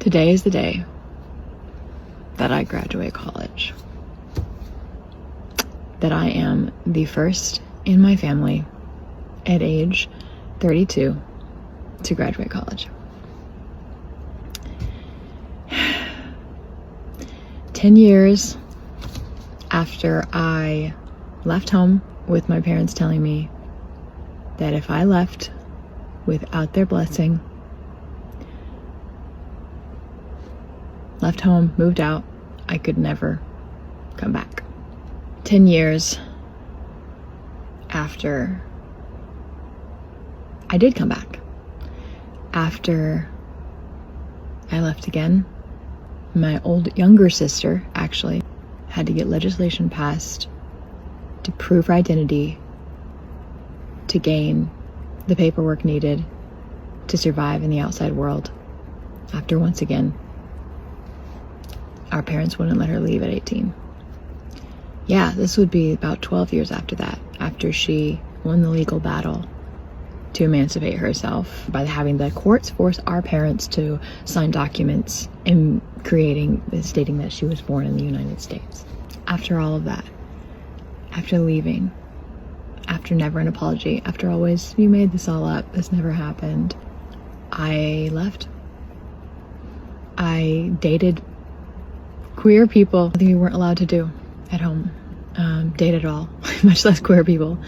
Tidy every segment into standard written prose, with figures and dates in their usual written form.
Today is the day that I graduate college. That I am the first in my family at age 32 to graduate college. 10 years after I left home with my parents telling me that if I left without their blessing, left home, moved out, I could never come back. 10 years after I did come back, after I left again, my younger sister actually had to get legislation passed to prove her identity, to gain the paperwork needed to survive in the outside world. After once again, our parents wouldn't let her leave at 18. Yeah, this would be about 12 years after that, after she won the legal battle to emancipate herself by having the courts force our parents to sign documents and stating that she was born in the United States. After all of that, after leaving, after never an apology, after always, you made this all up, this never happened, I left. I dated queer people, something we weren't allowed to do at home. Date at all, much less queer people.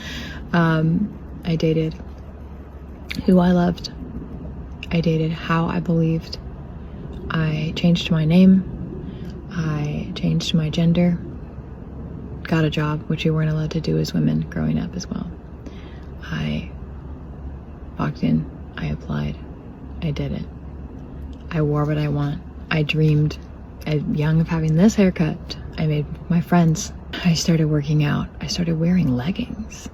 I dated who I loved. I dated how I believed. I changed my name. I changed my gender. Got a job, which we weren't allowed to do as women growing up as well. I walked in. I applied. I did it. I wore what I want. I dreamed young of having this haircut. I made my friends. I started working out. I started wearing leggings.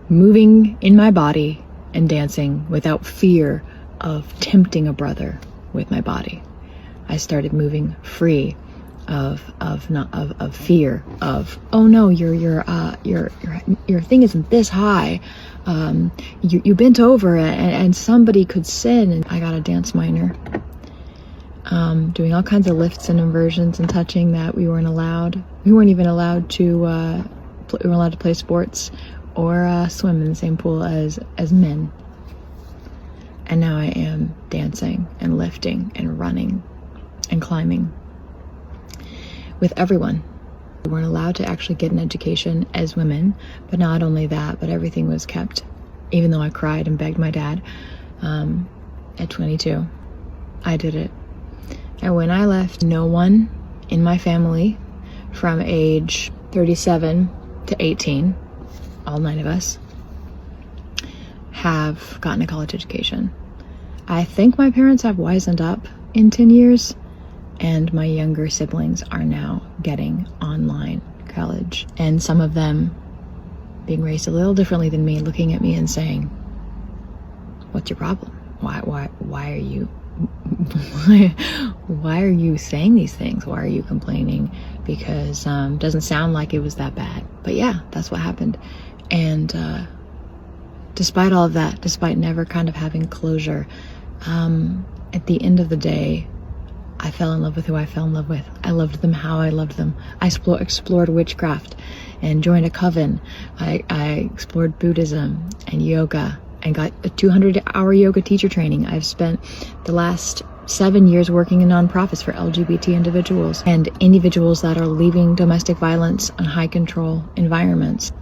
Moving in my body and dancing without fear of tempting a brother with my body. I started moving free of fear of, oh no, your thing isn't this high. You bent over and somebody could sin. And I got a dance minor. Doing all kinds of lifts and inversions and touching that we weren't allowed. We weren't even allowed to, we weren't allowed to play sports or swim in the same pool as men. And now I am dancing and lifting and running and climbing with everyone. We weren't allowed to actually get an education as women, but not only that, but everything was kept, even though I cried and begged my dad at 22. I did it. And when I left, no one in my family from age 37 to 18, all 9 of us, have gotten a college education. I think my parents have wisened up in 10 years, and my younger siblings are now getting online college. And some of them, being raised a little differently than me, looking at me and saying, what's your problem? Why are you why are you saying these things? Why are you complaining? Because doesn't sound like it was that bad. But yeah, that's what happened. And despite all of that, despite never kind of having closure, at the end of the day, I fell in love with who I fell in love with. I loved them how I loved them. I explored witchcraft and joined a coven. I explored Buddhism and yoga and got a 200-hour yoga teacher training. I've spent the last 7 years working in nonprofits for LGBT individuals and individuals that are leaving domestic violence and high control environments.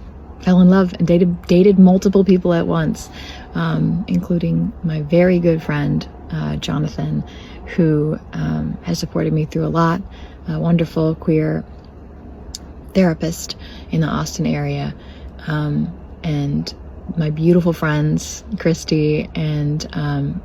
Fell in love and dated multiple people at once, including my very good friend, Jonathan, who has supported me through a lot. A wonderful queer therapist in the Austin area, and my beautiful friends, Christy and Bren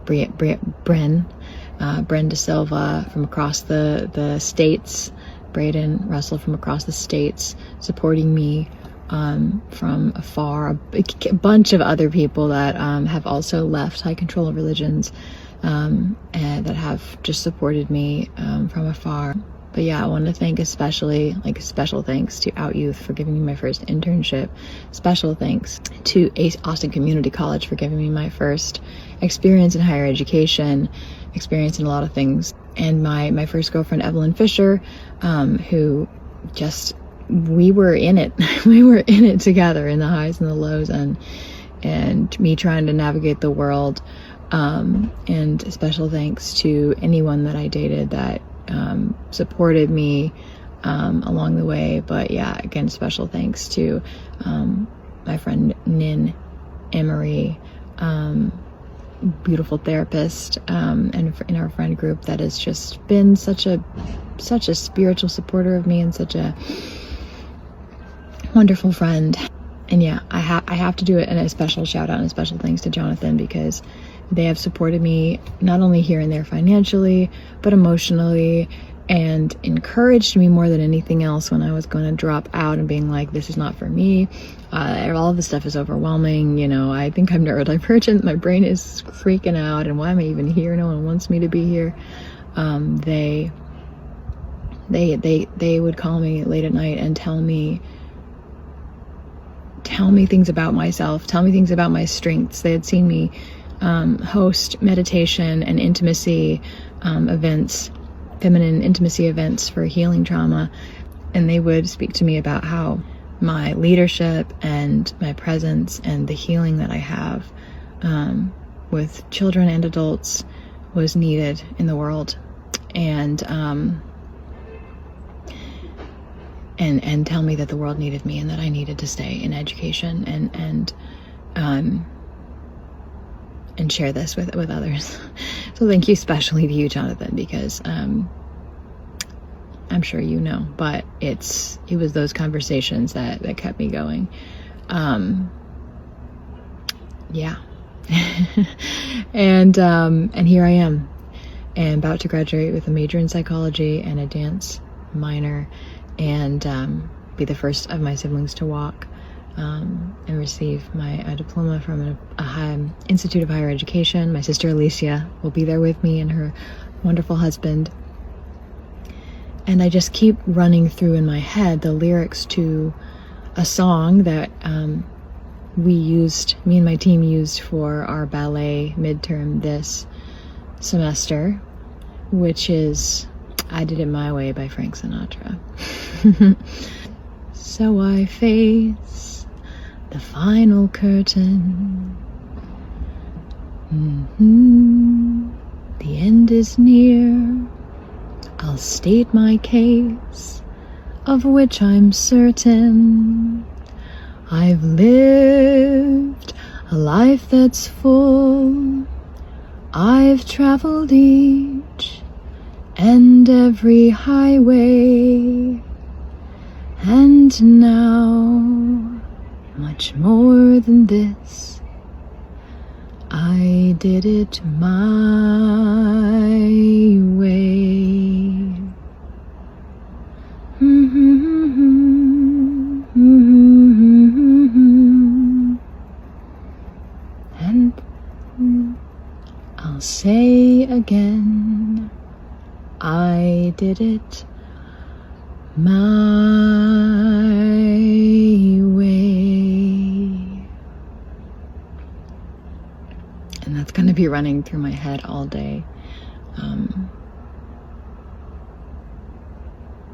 De Silva from across the states, Braden Russell from across the states, supporting me from afar, a bunch of other people that have also left high control religions and that have just supported me from afar. But yeah, I want to thank especially, special thanks to Out Youth for giving me my first internship. Special thanks to Austin Community College for giving me my first experience in higher education, experience in a lot of things. and my first girlfriend, Evelyn Fisher, who just, we were in it. We were in it together, in the highs and the lows, and me trying to navigate the world. And special thanks to anyone that I dated that supported me along the way. But yeah, again, special thanks to my friend Nin Emery, beautiful therapist, and in our friend group that has just been such a spiritual supporter of me, and such a wonderful friend. And yeah, I have to do it, and a special shout out and a special thanks to Jonathan, because they have supported me not only here and there financially, but emotionally, and encouraged me more than anything else when I was going to drop out and being like, this is not for me. All of this stuff is overwhelming. You know, I think I'm neurodivergent. My brain is freaking out, and why am I even here? No one wants me to be here. They would call me late at night and tell me things about myself, tell me things about my strengths. They had seen me host meditation and intimacy events, feminine intimacy events for healing trauma, and they would speak to me about how my leadership and my presence and the healing that I have with children and adults was needed in the world, and tell me that the world needed me, and that I needed to stay in education and share this with others. So thank you especially to you, Jonathan, because I'm sure you know, but it was those conversations that kept me going. Yeah. And here I am, and about to graduate with a major in psychology and a dance minor, and be the first of my siblings to walk, and receive my diploma from a Institute of Higher Education. My sister Alicia will be there with me, and her wonderful husband. And I just keep running through in my head the lyrics to a song that me and my team used for our ballet midterm this semester, which is I Did It My Way by Frank Sinatra. So I face the final curtain. The end is near. I'll state my case, of which I'm certain. I've lived a life that's full. I've traveled each and every highway, and now, much more than this, I did it my way. And I'll say again, I did it my way. And that's going to be running through my head all day.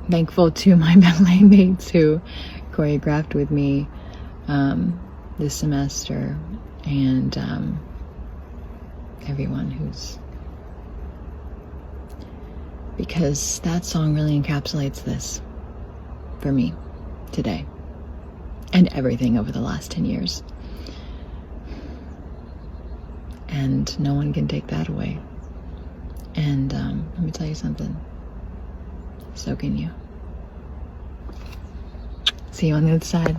Thankful to my ballet mates who choreographed with me this semester, and everyone who's, because that song really encapsulates this for me today and everything over the last 10 years. And no one can take that away. And let me tell you something. So can you. See you on the other side.